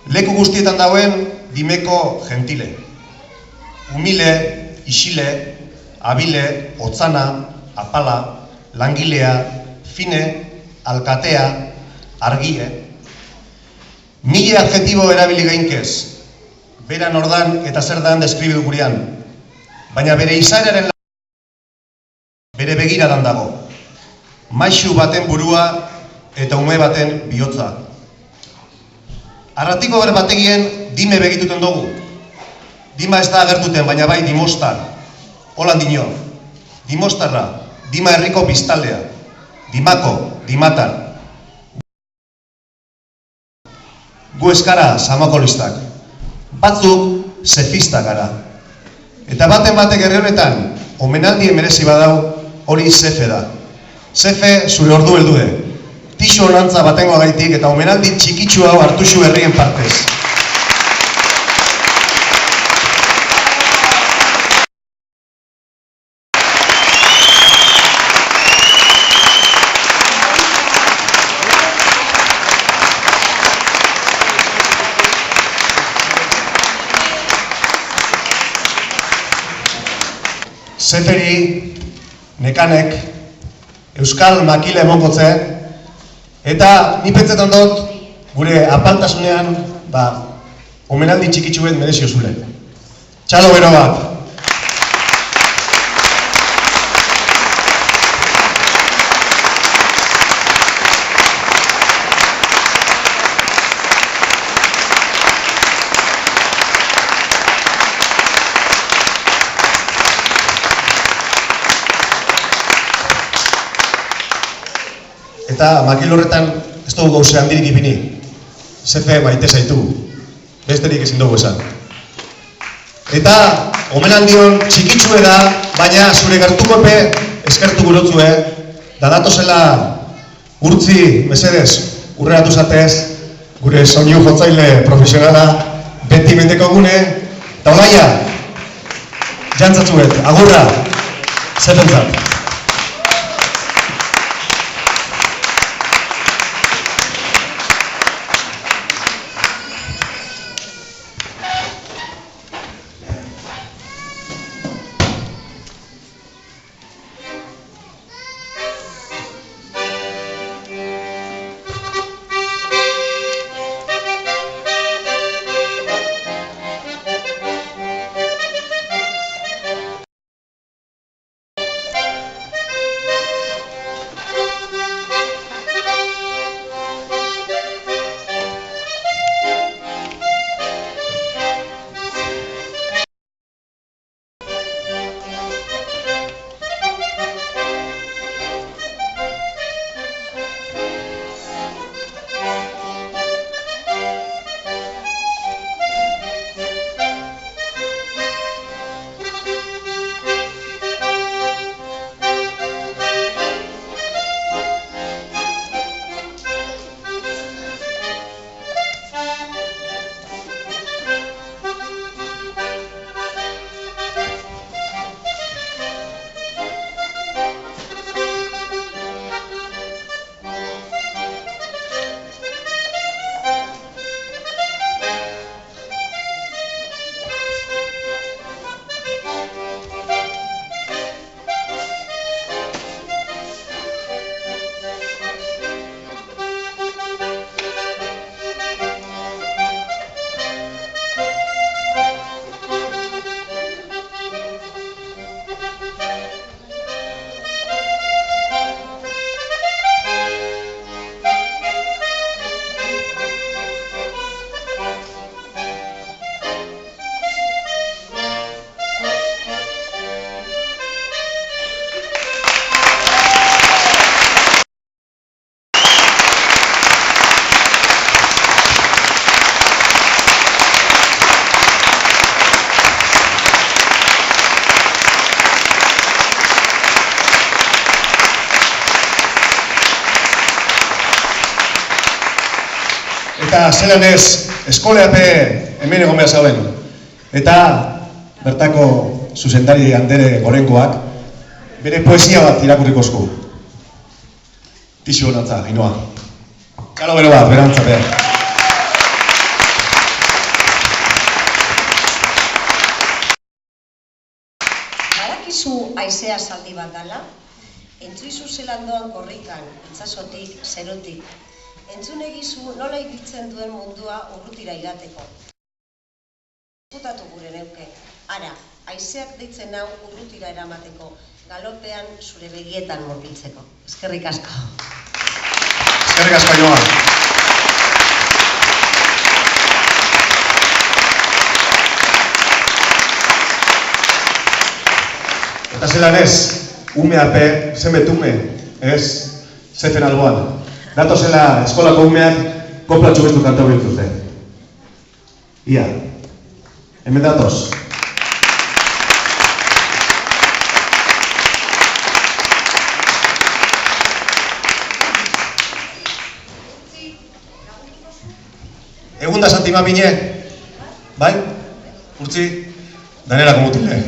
Leku guztietan dauen dimeko gentile. Humile, isile, abile, otzana, apala, langilea, fine, alkatea, argie. Mila adjetibo erabili gainkez, bera nordan eta zer dan deskribidu gurean, baina bere izaeraren bere begiradan dago. Maixu baten burua eta ume baten bihotza. Arratiko berbategien dime begituten dugu. Dima ez da agertuten, baina bai dimostar. Holan dino. Dimostarra, dima herriko biztaldea. Dimako, dimatar. Gu eskara samakolistak. Batzuk zefistak gara. Eta baten batek herri honetan, omenaldi merezi badau, hori zefe da. Zefe zure ordu heldude. Tixo honantza batengo gaitik eta omenaldi txikitsu hau hartuxu herrien partez. Zeferi, nekanek, euskal makile emonkotze, eta ni pentsetan dut gure apaltasunean omenaldi txikitsuet merezio zule. Txalo bero bat! Eta makil horretan ez dugu gauze handirik ipini. Zefe maite zaitu, besterik ezin dugu esan. Eta omenaldion txikitsue da, baina zure gertukope eskertu gurotzue, da datozela urtzi mesedez urreratu zatez, gure soinu jotzaile profesionala beti mendeko gune, eta olaia, jantzatzuet, agurra, zefentzat. Eta zelan ez, eskoleape hemen egon behar zauen. Eta bertako zuzendari Andere Gorengoak bere poesia bat irakurriko esku. Tixu honatza, Ainhoa. Kalo bero bat, berantzatea. Badakizu haizea zaldi bat dala? Entzuizu zelandoan korrikan, itsasotik, zerotik. Entzun egizu nola ibiltzen duen mundua urrutira igateko. Ezkutatu gure neuke. Ara, haizeak deitzen hau urrutira eramateko, galopean zure begietan murgiltzeko. Eskerrik asko. Eskerrik asko, Joan. Eta zelan ez, ume ape, zenbetume, ez, zefen alboan. Dato zela eskolako umeak koplatxo bestu kantau biltzute. Ia, hemen datoz. Egun da Santi Mamine, bai? Urtzi, danerako mutile.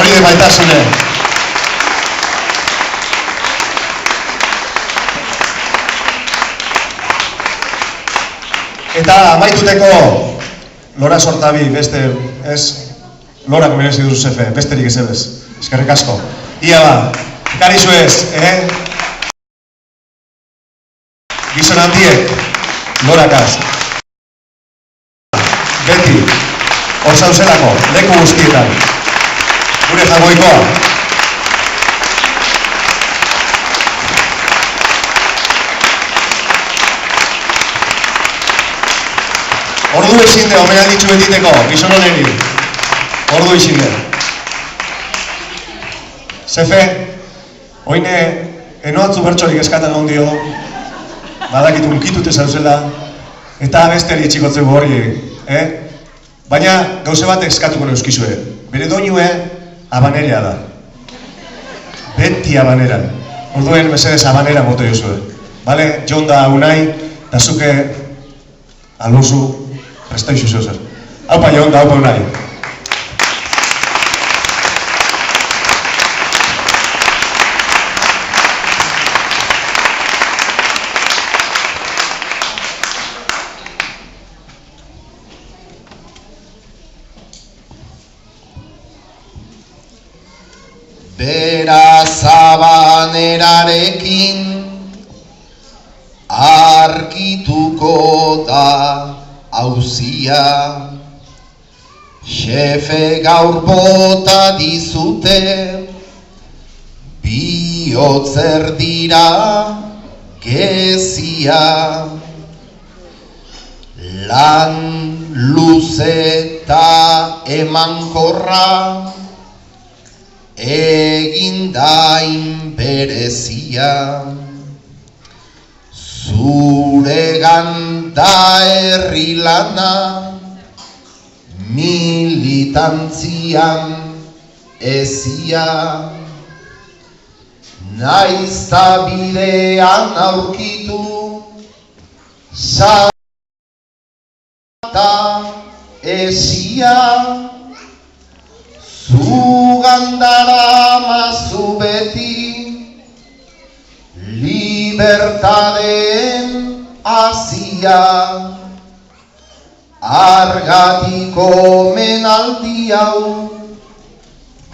Hori de baitasune. Eta amaituteko Lora Sortabi, beste, ez, Lorak merezi duzu zefe, besterik ez ebez. Eskerrik asko. Ia ba, ikarizu ez, Gizon handiek, Lorakaz. Beti, hor zauzelako, leku guztietan. Gure jagoikoa. Ordu ezin de, omenalditxu betiteko, gizon honeri. Ordu ezin de. Zefe, oine, enoatzu bertsorik eskaten ondio, badakit unkitute zauzela, eta besteri txikotzeu hori, Baina, gauze bat eskatuko neuskizue. Bere doinue, abanerea da. Beti abanera. Orduen, mesedez, abanera moto jozue. Bale, Jon da Unai, da zuke Alonso, presta iso zeuzer. Haupa Jon, da haupa Unai. Beraz abanerarekin argituko da auzia. Xefe gaur bota dizute, bihotzer dira gezia. Lan luze eta emankorra, egindain berezia. Zuregan da herri lana, militantzian ezia. Naiz da bidean aurkitu, zata ezia. Zugandara mazu beti, libertadeen azia. Argatiko menaldi hau,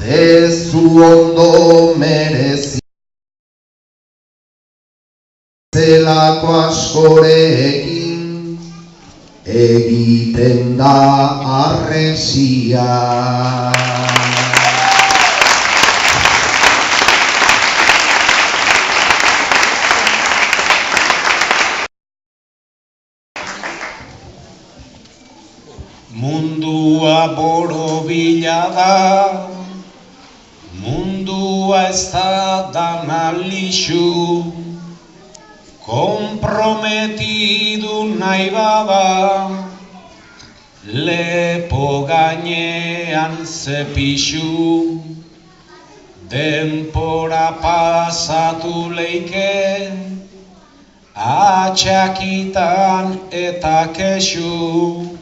dezu ondo merezi. Zelako askorekin, egiten da arresia. Mundua borobila da, mundua ez da danalixu, komprometidu nahi bada, lepo gainean zepixu. Denpora pasatu leike, atxakitan eta kexu.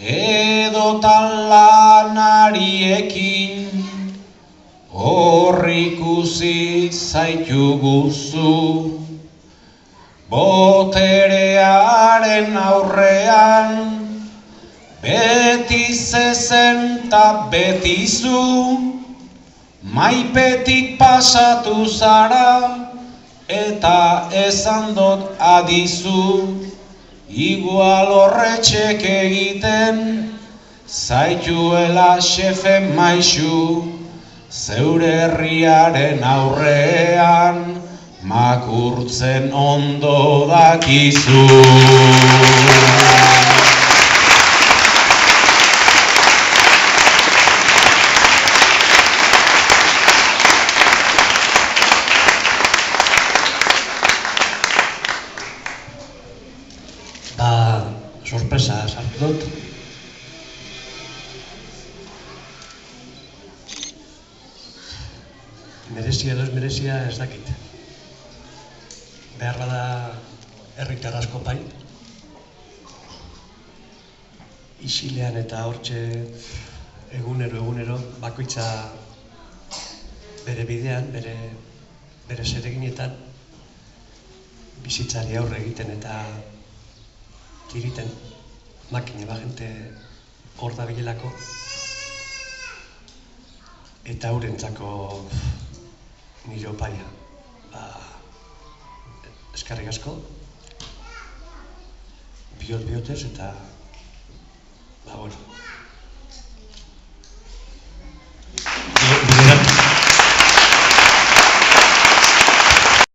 Edotan lanariekin, horrikusi zaitu guzu. Boterearen aurrean, beti zezen ta beti zu. Maipetik pasatu zara, eta esan dut adizu. Igual horretxek egiten, zaituela xefe maixu. Zeure herriaren aurrean, makurtzen ondo dakizu. Sorpresa sartu dut. Merezia edo ez merezia ez dakit. Behar bada herritar asko bai. Isilean eta hortxe egunero bakoitza bere bidean, bere zereginetan bizitzari aurre egiten eta kiriten makine bagente hor da bilelako eta haurentzako nire opaia. Eskerrik asko, bihotez eta bueno,